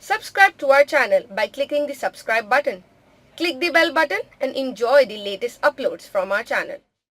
Subscribe to our channel by clicking the subscribe button. Click the bell button and enjoy the latest uploads from our channel.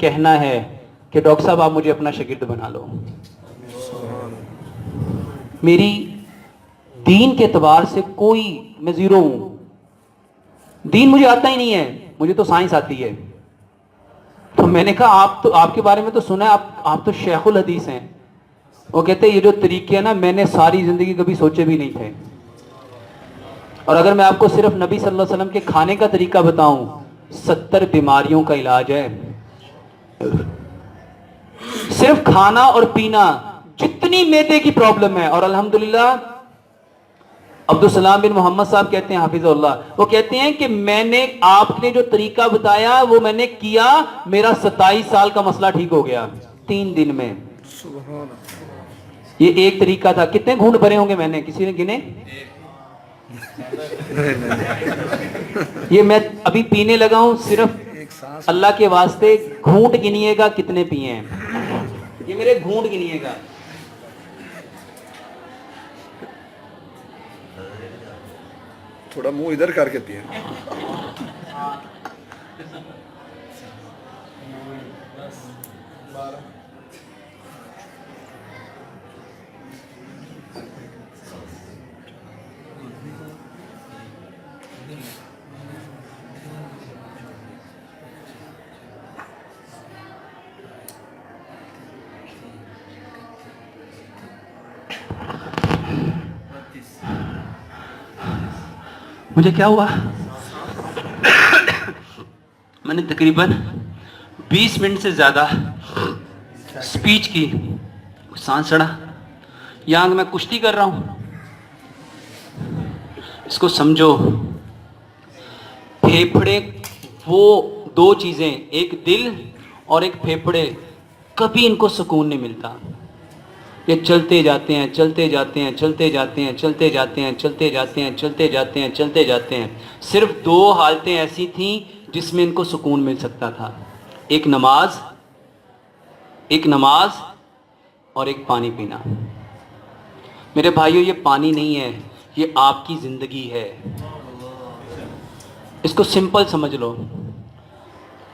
کہنا ہے کہ doctor صاحب آپ مجھے اپنا شاگرد بنا لو. میری دین کے اعتبار سے کوئی میں زیرو ہوں. دین مجھے آتا ہی نہیں ہے, مجھے تو سائنس آتی ہے. تو میں نے کہا آپ کے بارے میں تو سنا ہے, آپ تو شیخ الحدیث ہیں. وہ کہتے ہیں یہ جو طریقے ہیں نا میں نے ساری زندگی کبھی سوچے بھی نہیں تھے. اور اگر میں آپ کو صرف نبی صلی اللہ علیہ وسلم کے کھانے کا طریقہ بتاؤں, 70 بیماریوں کا علاج ہے. صرف کھانا اور پینا, جتنی معدے کی پرابلم ہے. اور الحمدللہ عبدالسلام بن محمد صاحب کہتے ہیں حافظ اللہ, وہ کہتے ہیں کہ میں نے آپ نے جو طریقہ بتایا وہ میں نے کیا, میرا 27 سال کا مسئلہ ٹھیک ہو گیا 3 دن میں. سبحان اللہ. یہ ایک طریقہ تھا. کتنے گھونٹ بھرے ہوں گے میں نے, کسی نے گنے؟ یہ میں ابھی پینے لگا ہوں, صرف اللہ کے واسطے گھونٹ گنیے گا کتنے پیے ہیں. یہ میرے گھونٹ گنیے گا. تھوڑا منہ ادھر کر کے پیے. مجھے کیا ہوا, میں نے تقریباً 20 منٹ سے زیادہ سپیچ کی, سانس چڑھا. یہاں میں کشتی کر رہا ہوں. اس کو سمجھو, پھیپھڑے وہ 2 چیزیں, ایک دل اور ایک پھیپھڑے, کبھی ان کو سکون نہیں ملتا. یہ چلتے جاتے ہیں چلتے جاتے ہیں چلتے جاتے ہیں چلتے جاتے ہیں چلتے جاتے ہیں چلتے جاتے ہیں چلتے جاتے ہیں. صرف 2 حالتیں ایسی تھیں جس میں ان کو سکون مل سکتا تھا, ایک نماز اور ایک پانی پینا. میرے بھائیوں یہ پانی نہیں ہے, یہ آپ کی زندگی ہے. اس کو سمپل سمجھ لو.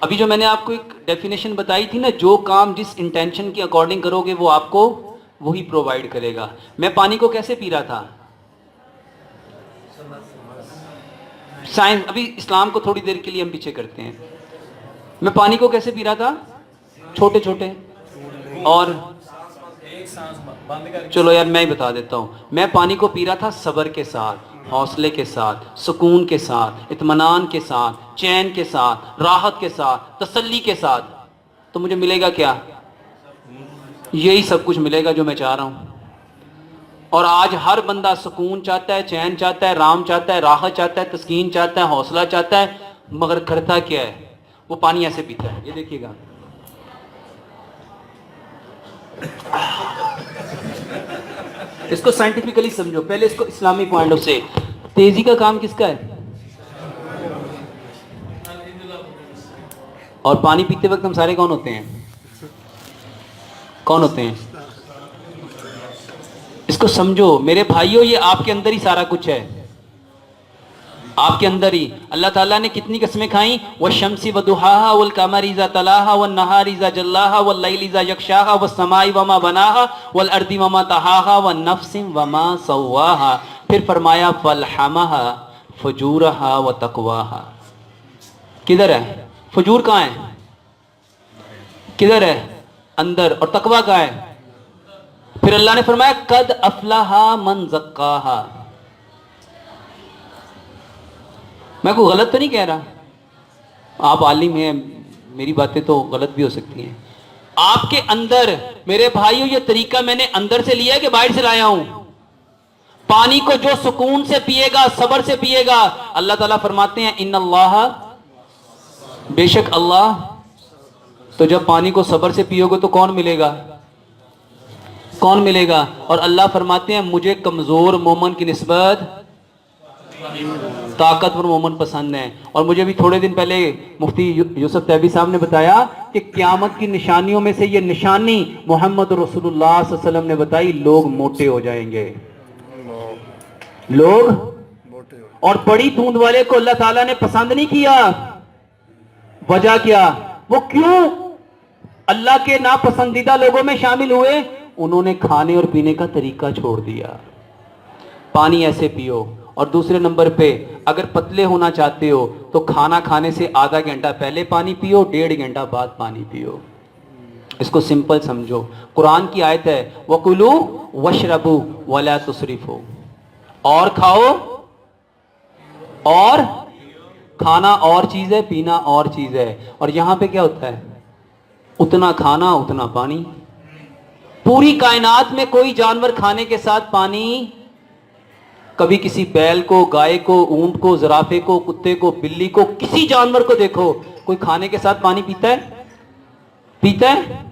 ابھی جو میں نے آپ کو ایک ڈیفینیشن بتائی تھی نا, جو کام جس انٹینشن کے اکارڈنگ کرو گے وہ آپ کو وہی پرووائڈ کرے گا. میں پانی کو کیسے پی رہا تھا, سائنس, ابھی اسلام کو تھوڑی دیر کے لیے ہم پیچھے کرتے ہیں. میں پانی کو کیسے پی رہا تھا, چھوٹے چھوٹے, اور چلو یار میں ہی بتا دیتا ہوں. میں پانی کو پی رہا تھا صبر کے ساتھ, حوصلے کے ساتھ, سکون کے ساتھ, اطمینان کے ساتھ, چین کے ساتھ, راحت کے ساتھ, تسلی کے ساتھ. تو مجھے ملے گا کیا, یہی سب کچھ ملے گا جو میں چاہ رہا ہوں. اور آج ہر بندہ سکون چاہتا ہے, چین چاہتا ہے, رام چاہتا ہے, راحت چاہتا ہے, تسکین چاہتا ہے, حوصلہ چاہتا ہے, مگر کرتا کیا ہے, وہ پانی ایسے پیتا ہے. یہ دیکھیے گا, اس کو سائنٹیفکلی سمجھو. پہلے اس کو اسلامی پوائنٹ آف سے, تیزی کا کام کس کا ہے, اور پانی پیتے وقت ہم سارے کون ہوتے ہیں, کون ہوتے ہیں؟ اس کو سمجھو میرے بھائیوں, یہ آپ کے اندر ہی سارا کچھ ہے, آپ کے اندر ہی. اللہ تعالیٰ نے کتنی قسمیں کھائیں, والشمس وضحاها والقمر اذا تلاها والنهار اذا جلاها واللیل اذا یغشاها والسماء وما بناها والارض وما طحاها والنفس وما سواها. پھر فرمایا فالحمها فجورها وتقواها. کدھر ہے فجور, کہاں ہے, کدھر ہے, اندر. اور تقوی کہاں ہے؟ پھر اللہ نے فرمایا قد افلح من زکاہا. میں کوئی غلط تو نہیں کہہ رہا, آپ عالم ہیں, میری باتیں تو غلط بھی ہو سکتی ہیں. آپ کے اندر میرے بھائیوں یہ طریقہ میں نے اندر سے لیا ہے کہ باہر سے لایا ہوں. پانی کو جو سکون سے پیے گا, صبر سے پیے گا, اللہ تعالیٰ فرماتے ہیں ان اللہ, بے شک اللہ. تو جب پانی کو صبر سے پیو گے تو کون ملے گا, کون ملے گا؟ اور اللہ فرماتے ہیں مجھے کمزور مومن کی نسبت طاقتور مومن پسند ہے. اور مجھے بھی تھوڑے دن پہلے مفتی یوسف تیبی صاحب نے بتایا کہ قیامت کی نشانیوں میں سے یہ نشانی محمد رسول اللہ صلی اللہ علیہ وسلم نے بتائی, لوگ موٹے ہو جائیں گے, لوگ. اور بڑی توند والے کو اللہ تعالیٰ نے پسند نہیں کیا. وجہ کیا؟ وہ کیوں اللہ کے ناپسندیدہ لوگوں میں شامل ہوئے؟ انہوں نے کھانے اور پینے کا طریقہ چھوڑ دیا. پانی ایسے پیو. اور دوسرے نمبر پہ اگر پتلے ہونا چاہتے ہو تو کھانا کھانے سے آدھا گھنٹہ پہلے پانی پیو, 1.5 گھنٹہ بعد پانی پیو. اس کو سمپل سمجھو. قرآن کی آیت ہے وَكُلُوا وَاشْرَبُوا وَلَا تُسْرِفُوا. اور کھاؤ اور کھانا اور چیز ہے, پینا اور چیز ہے. اور یہاں پہ کیا ہوتا ہے؟ اتنا کھانا اتنا پانی. پوری کائنات میں کوئی جانور کھانے کے ساتھ پانی, کبھی کسی بیل کو, گائے کو, اونٹ کو, زرافے کو, کتے کو, بلی کو, کسی جانور کو دیکھو کوئی کھانے کے ساتھ پانی پیتا ہے؟ پیتا ہے؟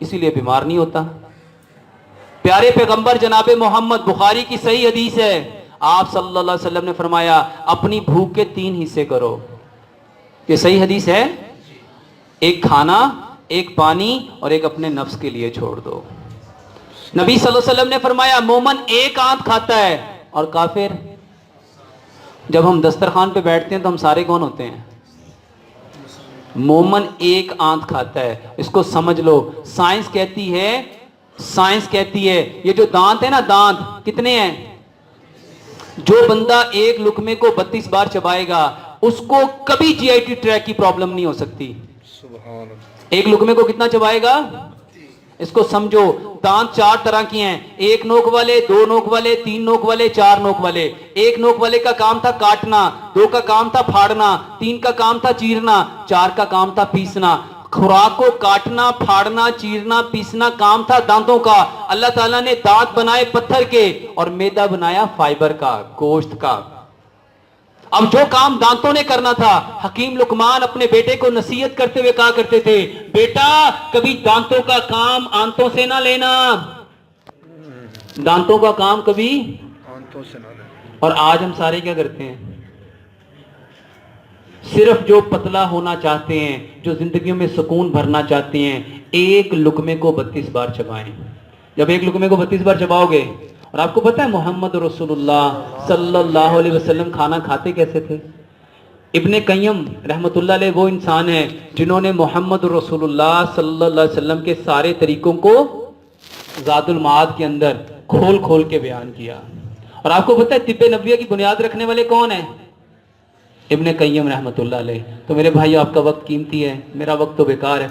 اسی لیے بیمار نہیں ہوتا. پیارے پیغمبر جناب محمد, بخاری کی صحیح حدیث ہے, آپ صلی اللہ علیہ وسلم نے فرمایا اپنی بھوک کے 3 حصے کرو. یہ صحیح حدیث ہے. ایک کھانا, ایک پانی اور ایک اپنے نفس کے لیے چھوڑ دو. نبی صلی اللہ علیہ وسلم نے فرمایا مومن ایک آنت کھاتا ہے اور کافر. جب ہم دسترخوان پہ بیٹھتے ہیں تو ہم سارے کون ہوتے ہیں؟ مومن ایک آنت کھاتا ہے. اس کو سمجھ لو. سائنس کہتی ہے یہ جو دانت ہے نا, دانت کتنے ہیں؟ جو بندہ ایک لقمے کو 32 بار چبائے گا اس کو کبھی جی آئی ٹی ٹریک کی پرابلم نہیں ہو سکتی. سبحان اللہ. ایک لقمے کو کتنا چبائے گا؟ اس کو سمجھو. دانت 4 طرح کی ہیں, 1 نوک والے, 2 نوک والے, 3 نوک والے, 4 نوک والے. 1 نوک والے کا کام تھا کاٹنا, 2 کا کام تھا پھاڑنا, 3 کا کام تھا چیرنا, 4 کا کام تھا پیسنا. خوراک کو کاٹنا, پھاڑنا, چیرنا, پیسنا کام تھا دانتوں کا. اللہ تعالیٰ نے دانت بنائے پتھر کے اور میدا بنایا فائبر کا, گوشت کا. اب جو کام دانتوں نے کرنا تھا, حکیم لقمان اپنے بیٹے کو نصیحت کرتے ہوئے کہا کرتے تھے بیٹا کبھی دانتوں کا کام آنتوں سے نہ لینا, دانتوں کا کام کبھی آنتوں سے نہ لے. اور آج ہم سارے کیا کرتے ہیں؟ صرف جو پتلا ہونا چاہتے ہیں, جو زندگیوں میں سکون بھرنا چاہتے ہیں, ایک لقمے کو 32 بار چبائیں. جب ایک لقمے کو 32 بار چباؤ گے, اور آپ کو پتہ ہے محمد رسول اللہ صلی اللہ علیہ وسلم کھانا کھاتے کیسے تھے؟ ابن قیم رحمۃ اللہ علیہ وہ انسان ہیں جنہوں نے محمد رسول اللہ صلی اللہ علیہ وسلم کے سارے طریقوں کو زاد المعاد کے اندر کھول کھول کے بیان کیا. اور آپ کو پتہ ہے طب نبویہ کی بنیاد رکھنے والے کون ہیں؟ ابن قیم رحمۃ اللہ علیہ. تو میرے بھائی آپ کا وقت قیمتی ہے, میرا وقت تو بیکار ہے.